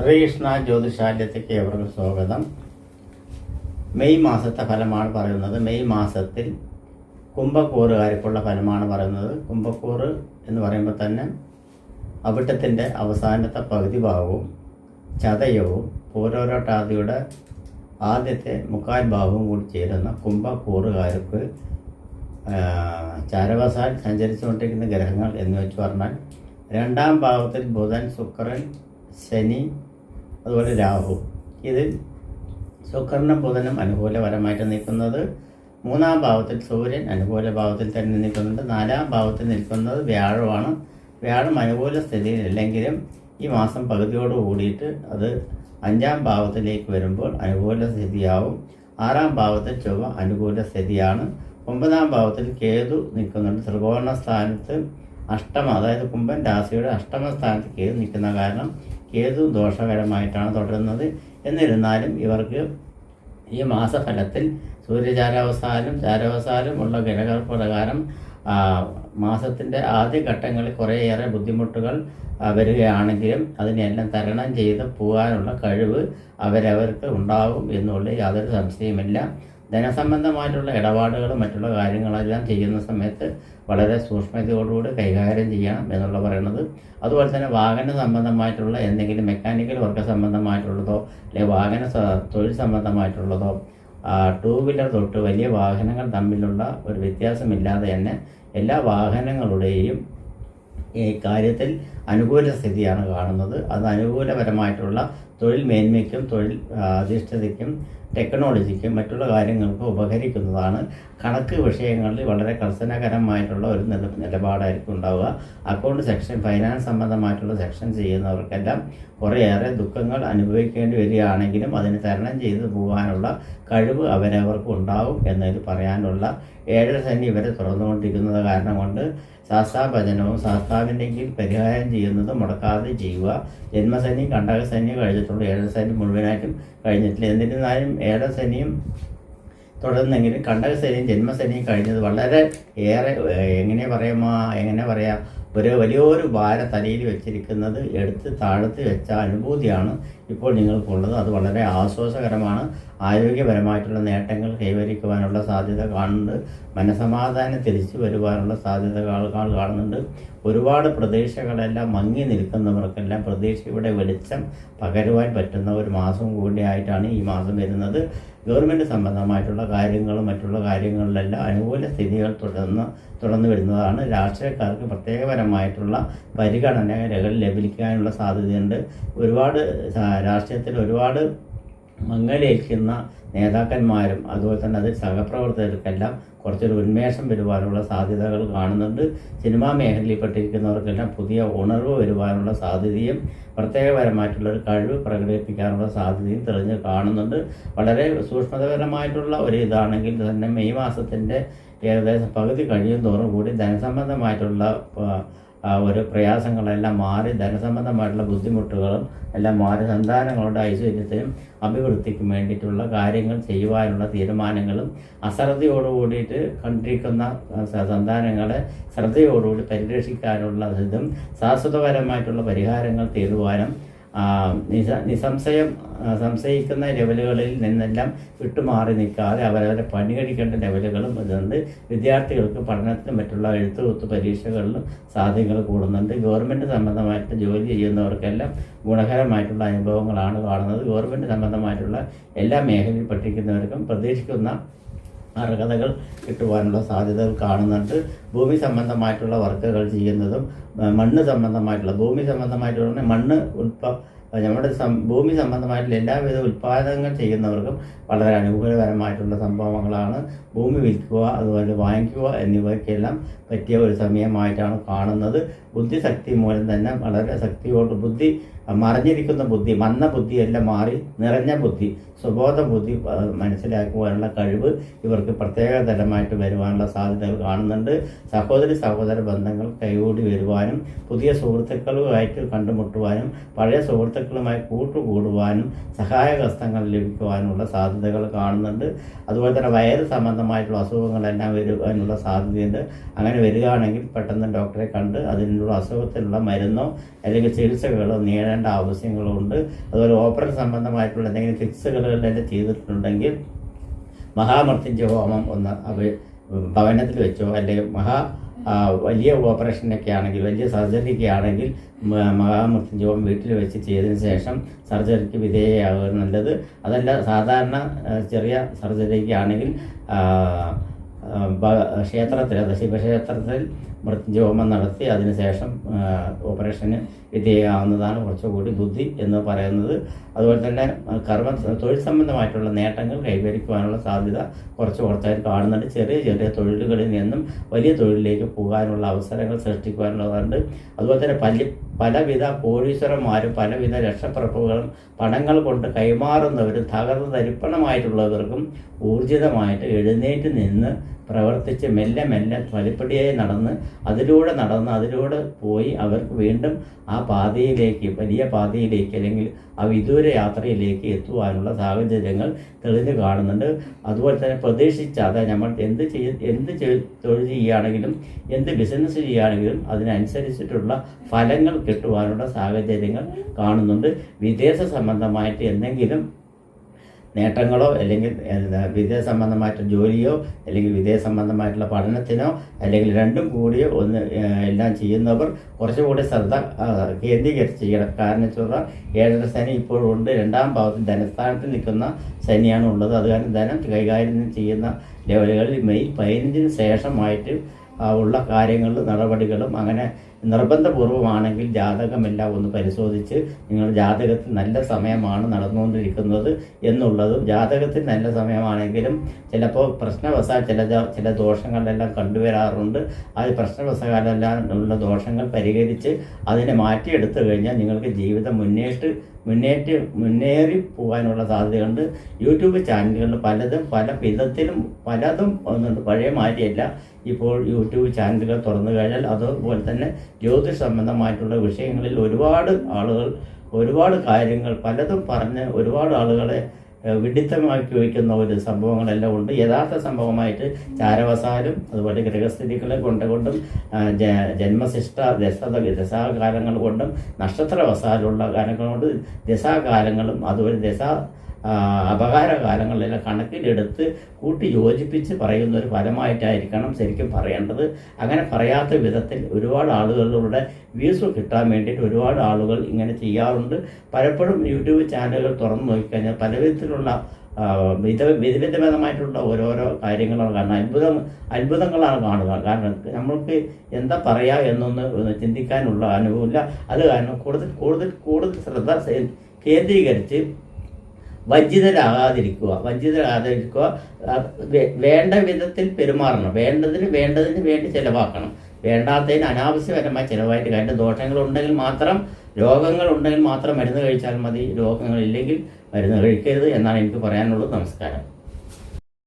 ശ്രീകൃഷ്ണ ജ്യോതിഷാലയത്തേക്ക് ഏവർക്കും സ്വാഗതം. മെയ് മാസത്തെ ഫലമാണ് പറയുന്നത്. മെയ് മാസത്തിൽ കുംഭക്കൂറുകാർക്കുള്ള ഫലമാണ് പറയുന്നത്. കുംഭക്കൂറ് എന്ന് പറയുമ്പോൾ തന്നെ അവിട്ടത്തിൻ്റെ അവസാനത്തെ പകുതി ഭാഗവും ചതയവും പൂരോരോട്ടാദിയുടെ ആദ്യത്തെ മുക്കാൽ ഭാഗവും കൂടി ചേരുന്ന കുംഭക്കൂറുകാർക്ക് ചാരവശാൽ സഞ്ചരിച്ചുകൊണ്ടിരിക്കുന്ന ഗ്രഹങ്ങൾ എന്ന് വെച്ച് പറഞ്ഞാൽ രണ്ടാം ഭാവത്തിൽ ബുധൻ, ശുക്രൻ, ശനി, അതുപോലെ രാഹു. ഇതിൽ ശുക്രനും ബുധനും അനുകൂലപരമായിട്ട് നിൽക്കുന്നത്. മൂന്നാം ഭാവത്തിൽ സൂര്യൻ അനുകൂല ഭാവത്തിൽ തന്നെ നിൽക്കുന്നുണ്ട്. നാലാം ഭാവത്തിൽ നിൽക്കുന്നത് വ്യാഴമാണ്. വ്യാഴം അനുകൂല സ്ഥിതിയിലല്ലെങ്കിലും ഈ മാസം പകുതിയോട് കൂടിയിട്ട് അത് അഞ്ചാം ഭാവത്തിലേക്ക് വരുമ്പോൾ അനുകൂല സ്ഥിതിയാവും. ആറാം ഭാവത്തിൽ ചൊവ്വ അനുകൂല സ്ഥിതിയാണ്. ഒമ്പതാം ഭാവത്തിൽ കേതു നിൽക്കുന്നുണ്ട്. ത്രികോണ സ്ഥാനത്ത് അതായത് കുംഭൻ രാശിയുടെ അഷ്ടമ സ്ഥാനത്ത് കേതു നിൽക്കുന്ന കാരണം കേതു ദോഷകരമായിട്ടാണ് തുടരുന്നത്. എന്നിരുന്നാലും ഇവർക്ക് ഈ മാസഫലത്തിൽ ചാരവസാലും ഉള്ള ഗ്രഹപ്രകാരം മാസത്തിൻ്റെ ആദ്യ ഘട്ടങ്ങളിൽ കുറേയേറെ ബുദ്ധിമുട്ടുകൾ വരികയാണെങ്കിലും അതിനെല്ലാം തരണം ചെയ്ത് പോകാനുള്ള കഴിവ് അവരവർക്ക് ഉണ്ടാവും എന്നുള്ള യാതൊരു സംശയമില്ല. ധനസംബന്ധമായിട്ടുള്ള ഇടപാടുകളും മറ്റുള്ള കാര്യങ്ങളെല്ലാം ചെയ്യുന്ന സമയത്ത് വളരെ സൂക്ഷ്മതയോടുകൂടി കൈകാര്യം ചെയ്യണം എന്നുള്ള പറയുന്നത്. അതുപോലെ തന്നെ വാഹന സംബന്ധമായിട്ടുള്ള എന്തെങ്കിലും മെക്കാനിക്കൽ വർക്ക് സംബന്ധമായിട്ടുള്ളതോ അല്ലെങ്കിൽ തൊഴിൽ സംബന്ധമായിട്ടുള്ളതോ ടൂ വീലർ തൊട്ട് വലിയ വാഹനങ്ങൾ തമ്മിലുള്ള ഒരു വ്യത്യാസമില്ലാതെ തന്നെ എല്ലാ വാഹനങ്ങളുടെയും ഈ കാര്യത്തിൽ അനുകൂല സ്ഥിതിയാണ് കാണുന്നത്. അത് അനുകൂലപരമായിട്ടുള്ള തൊഴിൽ മേന്മയ്ക്കും തൊഴിൽ അധിഷ്ഠിതയ്ക്കും ടെക്നോളജിക്കും മറ്റുള്ള കാര്യങ്ങൾക്കും ഉപകരിക്കുന്നതാണ്. കണക്ക് വിഷയങ്ങളിൽ വളരെ കർശനകരമായിട്ടുള്ള ഒരു നിലപാടായിരിക്കും ഉണ്ടാവുക. അക്കൗണ്ട് സെക്ഷൻ, ഫൈനാൻസ് സംബന്ധമായിട്ടുള്ള സെക്ഷൻ ചെയ്യുന്നവർക്കെല്ലാം കുറേയേറെ ദുഃഖങ്ങൾ അനുഭവിക്കേണ്ടി വരികയാണെങ്കിലും അതിന് തരണം ചെയ്തു പോകാനുള്ള കഴിവ് അവരവർക്ക് ഉണ്ടാവും എന്നതിൽ പറയാനുള്ള. ഏഴര ശനി ഇവരെ തുറന്നുകൊണ്ടിരിക്കുന്നത് കാരണം കൊണ്ട് ശാസ്താഭജനവും ശാസ്താവിൻ്റെ പരിഹാരം ചെയ്യുന്നത് മുടക്കാതെ ചെയ്യുക. ജന്മശനി, കണ്ടകശനി കഴിഞ്ഞിട്ടുള്ള ഏഴര ശനി മുഴുവനായിട്ടും കഴിഞ്ഞിട്ടില്ല. എന്നിരുന്നാലും ഏഴര ശനിയും തുടർന്നെങ്കിലും കണ്ടകശനിയും ജന്മശനിയും കഴിഞ്ഞത് വളരെ ഏറെ എങ്ങനെ പറയാം ഒരു വലിയൊരു ഭാരം തലയിൽ വെച്ചിരിക്കുന്നത് എടുത്ത് താഴത്ത് വെച്ച അനുഭൂതിയാണ് ഇപ്പോൾ നിങ്ങൾക്കുള്ളത്. അത് വളരെ ആശ്വാസകരമാണ്. ആരോഗ്യപരമായിട്ടുള്ള നേട്ടങ്ങൾ കൈവരിക്കുവാനുള്ള സാധ്യത കാണുന്നുണ്ട്. മനസമാധാനം തിരിച്ചു വരുവാനുള്ള സാധ്യതകൾ കാണുന്നുണ്ട്. ഒരുപാട് പ്രതീക്ഷകളെല്ലാം മങ്ങി നിൽക്കുന്നവർക്കെല്ലാം പ്രതീക്ഷയുടെ വെളിച്ചം പകരുവാൻ പറ്റുന്ന ഒരു മാസം കൂടിയായിട്ടാണ് ഈ മാസം വരുന്നത്. ഗവൺമെൻറ് സംബന്ധമായിട്ടുള്ള കാര്യങ്ങളും മറ്റുള്ള കാര്യങ്ങളിലെല്ലാം അനുകൂല സ്ഥിതികൾ തുടർന്ന് വരുന്നതാണ്. രാഷ്ട്രീയക്കാർക്ക് പ്രത്യേകപരമായിട്ടുള്ള പരിഗണനകൾ ലഭിക്കാനുള്ള സാധ്യതയുണ്ട്. രാഷ്ട്രീയത്തിൽ ഒരുപാട് മങ്ങലേൽക്കുന്ന നേതാക്കന്മാരും അതുപോലെ തന്നെ അതിൽ സഹപ്രവർത്തകർക്കെല്ലാം കുറച്ചൊരു ഉന്മേഷം വരുവാനുള്ള സാധ്യതകൾ കാണുന്നുണ്ട്. സിനിമാ മേഖലയിൽപ്പെട്ടിരിക്കുന്നവർക്കെല്ലാം പുതിയ ഉണർവ് വരുവാനുള്ള സാധ്യതയും പ്രത്യേകപരമായിട്ടുള്ളൊരു കഴിവ് പ്രകടിപ്പിക്കാനുള്ള സാധ്യതയും തെളിഞ്ഞ് കാണുന്നുണ്ട്. വളരെ സൂക്ഷ്മതപരമായിട്ടുള്ള ഒരു ഇതാണെങ്കിൽ തന്നെ മെയ് മാസത്തിൻ്റെ ഏകദേശം പകുതി കഴിയും തോറും കൂടി ധനസംബന്ധമായിട്ടുള്ള ഒരു പ്രയാസങ്ങളെല്ലാം മാറി ധനസംബന്ധമായിട്ടുള്ള ബുദ്ധിമുട്ടുകളും എല്ലാം മാറി സന്താനങ്ങളുടെ ഐശ്വര്യത്തിനും അഭിവൃദ്ധിക്കും വേണ്ടിയിട്ടുള്ള കാര്യങ്ങൾ ചെയ്യുവാനുള്ള തീരുമാനങ്ങളും അശ്രദ്ധയോടുകൂടിയിട്ട് കണ്ടിരിക്കുന്ന സന്താനങ്ങളെ ശ്രദ്ധയോടുകൂടി പരിരക്ഷിക്കാനുള്ള ഇതും ശാശ്വതപരമായിട്ടുള്ള പരിഹാരങ്ങൾ തീരുവാനും സംശയിക്കുന്ന ലെവലുകളിൽ നിന്നെല്ലാം വിട്ടുമാറി നിൽക്കാതെ അവരവരെ പണികഴിക്കേണ്ട ലെവലുകളും ഇതുണ്ട്. വിദ്യാർത്ഥികൾക്ക് പഠനത്തിനും മറ്റുള്ള എഴുത്തുകുത്ത് പരീക്ഷകളിലും സാധ്യതകൾ കൂടുന്നുണ്ട്. ഗവൺമെൻറ് സംബന്ധമായിട്ട് ജോലി ചെയ്യുന്നവർക്കെല്ലാം ഗുണകരമായിട്ടുള്ള അനുഭവങ്ങളാണ് കാണുന്നത്. ഗവൺമെൻറ് സംബന്ധമായിട്ടുള്ള എല്ലാ മേഖലയിൽ പഠിക്കുന്നവർക്കും പ്രതീക്ഷിക്കുന്ന അർഹതകൾ കിട്ടുവാനുള്ള സാധ്യതകൾ കാണുന്നുണ്ട്. ഭൂമി സംബന്ധമായിട്ടുള്ള വർക്കുകൾ ചെയ്യുന്നതും മണ്ണ് സംബന്ധമായിട്ടുള്ള മണ്ണ് നമ്മുടെ ഭൂമി സംബന്ധമായിട്ടുള്ള എല്ലാവിധ ഉൽപ്പാദനങ്ങൾ ചെയ്യുന്നവർക്കും വളരെ അനുകൂലപരമായിട്ടുള്ള സംഭവങ്ങളാണ്. ഭൂമി വിൽക്കുക, അതുപോലെ വാങ്ങിക്കുക എന്നിവയ്ക്കെല്ലാം പറ്റിയ ഒരു സമയമായിട്ടാണ് കാണുന്നത്. ബുദ്ധിശക്തി മൂലം തന്നെ വളരെ മറിഞ്ഞിരിക്കുന്ന ബുദ്ധി, മന്ന ബുദ്ധിയെല്ലാം മാറി നിറഞ്ഞ ബുദ്ധി, സുബോധ ബുദ്ധി മനസ്സിലാക്കുവാനുള്ള കഴിവ് ഇവർക്ക് പ്രത്യേകതരമായിട്ട് വരുവാനുള്ള സാധ്യതകൾ കാണുന്നുണ്ട്. സഹോദര ബന്ധങ്ങൾ കൈകൂടി വരുവാനും പുതിയ സുഹൃത്തുക്കളുമായിട്ട് കണ്ടുമുട്ടുവാനും പഴയ സുഹൃത്തുക്കളുമായി കൂട്ടുകൂടുവാനും സഹായഹസ്തങ്ങൾ ലഭിക്കുവാനുള്ള സാധ്യതകൾ കാണുന്നുണ്ട്. അതുപോലെ തന്നെ വയറ് സംബന്ധമായിട്ടുള്ള അസുഖങ്ങളെല്ലാം വരുവാനുള്ള സാധ്യതയുണ്ട്. അങ്ങനെ വരികയാണെങ്കിൽ പെട്ടെന്ന് ഡോക്ടറെ കണ്ട് അതിനുള്ള അസുഖത്തിനുള്ള മരുന്നോ അല്ലെങ്കിൽ ചികിത്സകളോ കാണേണ്ട ആവശ്യങ്ങളുണ്ട്. അതുപോലെ ഓപ്പറേഷൻ സംബന്ധമായിട്ടുള്ള എന്തെങ്കിലും ഫിക്സുകളെല്ലാം ചെയ്തിട്ടുണ്ടെങ്കിൽ മഹാമൃത്യുഞ്ജയ ഹോമം ഒന്ന് ഭവനത്തിൽ വെച്ചോ, അല്ലെങ്കിൽ വലിയ ഓപ്പറേഷനൊക്കെ ആണെങ്കിൽ, വലിയ സർജറിക്ക് ആണെങ്കിൽ മഹാമൃത്യുഞ്ജയ ഹോമം വീട്ടിൽ വെച്ച് ചെയ്തതിന് ശേഷം സർജറിക്ക് വിധേയമാകുക നല്ലത്. അതല്ല സാധാരണ ചെറിയ സർജറിക്ക് ആണെങ്കിൽ ക്ഷേത്രത്തിൽ, ശിവക്ഷേത്രത്തിൽ മൃത്യുഞ്ജയ ഹോമം നടത്തി അതിനുശേഷം ഓപ്പറേഷന് വിധേയമാവുന്നതാണ് കുറച്ചുകൂടി ബുദ്ധി എന്ന് പറയുന്നത്. അതുപോലെ തന്നെ തൊഴിൽ സംബന്ധമായിട്ടുള്ള നേട്ടങ്ങൾ കൈവരിക്കുവാനുള്ള സാധ്യത കുറച്ച് കുറച്ചായി കാണുന്നുണ്ട്. ചെറിയ ചെറിയ തൊഴിലുകളിൽ നിന്നും വലിയ തൊഴിലിലേക്ക് പോകാനുള്ള അവസരങ്ങൾ സൃഷ്ടിക്കുവാനുള്ളതുണ്ട്. അതുപോലെ തന്നെ പലവിധ കോടീശ്വരന്മാരും പലവിധ രക്ഷപ്രഭുകളും പണങ്ങൾ കൊണ്ട് കൈമാറുന്നവരും തകർന്ന് തരിപ്പണമായിട്ടുള്ളവർക്കും ഊർജിതമായിട്ട് എഴുന്നേറ്റ് നിന്ന് പ്രവർത്തിച്ച് മെല്ലെ മെല്ലെ പലിപ്പടിയായി അതിലൂടെ പോയി അവർക്ക് വീണ്ടും ആ പാതയിലേക്ക്, വലിയ പാതയിലേക്ക്, അല്ലെങ്കിൽ ആ വിദൂര യാത്രയിലേക്ക് എത്തുവാനുള്ള സാഹചര്യങ്ങൾ തെളിഞ്ഞു കാണുന്നുണ്ട്. അതുപോലെ തന്നെ പ്രതീക്ഷിച്ചാതെ നമ്മൾ എന്ത് തൊഴിൽ ചെയ്യുകയാണെങ്കിലും എന്ത് ബിസിനസ് ചെയ്യുകയാണെങ്കിലും അതിനനുസരിച്ചിട്ടുള്ള ഫലങ്ങൾ കിട്ടുവാനുള്ള സാഹചര്യങ്ങൾ കാണുന്നുണ്ട്. വിദേശ സംബന്ധമായിട്ട് എന്തെങ്കിലും നേട്ടങ്ങളോ, അല്ലെങ്കിൽ വിദേശ സംബന്ധമായിട്ട് ജോലിയോ, അല്ലെങ്കിൽ വിദേശ സംബന്ധമായിട്ടുള്ള പഠനത്തിനോ, അല്ലെങ്കിൽ രണ്ടും കൂടിയോ എല്ലാം ചെയ്യുന്നവർ കുറച്ചുകൂടി ശ്രദ്ധ കേന്ദ്രീകരിച്ച് ചെയ്യണം. കാരണം വെച്ചാൽ 7ാം ശനി ഇപ്പോഴുണ്ട്. 2ാം ഭാവത്തിൽ ധനസ്ഥാനത്തിൽ നിൽക്കുന്ന ശനിയാണ് ഉള്ളത്. അത് കാരണം ധനം കൈകാര്യം ചെയ്യുന്ന ലെവലുകളിൽ മെയ് 15-ന് ശേഷമായിട്ട് ഉള്ള കാര്യങ്ങളും നടപടികളും അങ്ങനെ നിർബന്ധപൂർവമാണെങ്കിൽ ജാതകമെല്ലാം ഒന്ന് പരിശോധിച്ച് നിങ്ങളുടെ ജാതകത്തിൽ നല്ല സമയമാണ് നടന്നുകൊണ്ടിരിക്കുന്നത് എന്നുള്ളതും, ജാതകത്തിൽ നല്ല സമയമാണെങ്കിലും ചിലപ്പോൾ പ്രശ്നവശാൽ ചില ദോഷങ്ങളെല്ലാം കണ്ടുവരാറുണ്ട്. ആ പ്രശ്നവശാലെല്ലാം ഉള്ള ദോഷങ്ങൾ പരിഹരിച്ച് അതിനെ മാറ്റിയെടുത്തു കഴിഞ്ഞാൽ നിങ്ങൾക്ക് ജീവിതം മുന്നേറി പോകാനുള്ള സാധ്യതയുണ്ട്. യൂട്യൂബ് ചാനലുകളിൽ പല വിധത്തിലും പലതും ഒന്നുണ്ട്. പഴയ മാതിരിയല്ല ഇപ്പോൾ യൂട്യൂബ് ചാനലുകൾ തുറന്നു കഴിഞ്ഞാൽ. അതുപോലെ തന്നെ ജ്യോതിഷ സംബന്ധമായിട്ടുള്ള വിഷയങ്ങളിൽ ഒരുപാട് കാര്യങ്ങൾ പലതും പറഞ്ഞ് ഒരുപാട് ആളുകളെ വിഡിത്തമാക്കി വയ്ക്കുന്ന ഒരു സംഭവങ്ങളെല്ലാം ഉണ്ട്. യഥാർത്ഥ സംഭവമായിട്ട് ചാരവശാലും അതുപോലെ ഗ്രഹസ്ഥിതികളെ കൊണ്ടും ജന്മശിഷ്ട ദശാകാലങ്ങൾ കൊണ്ടും നക്ഷത്രവശാലുള്ള കാലങ്ങൾ കൊണ്ട് ദശാകാലങ്ങളും അതുപോലെ അപകാരകാലങ്ങളിലെല്ലാം കണക്കിലെടുത്ത് കൂട്ടി യോജിപ്പിച്ച് പറയുന്ന ഒരു ഫലമായിട്ടായിരിക്കണം ശരിക്കും പറയേണ്ടത്. അങ്ങനെ പറയാത്ത വിധത്തിൽ ഒരുപാട് ആളുകളുടെ വ്യൂസ് കിട്ടാൻ വേണ്ടിയിട്ട് ഒരുപാട് ആളുകൾ ഇങ്ങനെ ചെയ്യാറുണ്ട്. പലപ്പോഴും യൂട്യൂബ് ചാനലുകൾ തുറന്നു നോക്കിക്കഴിഞ്ഞാൽ പല വിധത്തിലുള്ള വിധവിധമായിട്ടുള്ള ഓരോരോ കാര്യങ്ങളാണ് കാണുന്നത്. അത്ഭുതങ്ങളാണ് കാണുക. കാരണം നമ്മൾക്ക് എന്താ പറയുക എന്നൊന്ന് ചിന്തിക്കാനുള്ള അനുഭവമില്ല. അത് കാരണം കൂടുതൽ ശ്രദ്ധ കേന്ദ്രീകരിച്ച് വഞ്ചിതരാകാതിരിക്കുക. വേണ്ട വിധത്തിൽ പെരുമാറണം. വേണ്ടതിന് വേണ്ടി ചിലവാക്കണം. വേണ്ടാത്തതിന് അനാവശ്യപരമായി ചിലവായിട്ട് അതിൻ്റെ ദോഷങ്ങളുണ്ടെങ്കിൽ മാത്രം, രോഗങ്ങളുണ്ടെങ്കിൽ മാത്രം മരുന്ന് കഴിച്ചാൽ മതി. രോഗങ്ങളില്ലെങ്കിൽ മരുന്ന് കഴിക്കരുത് എന്നാണ് എനിക്ക് പറയാനുള്ളത്. നമസ്കാരം.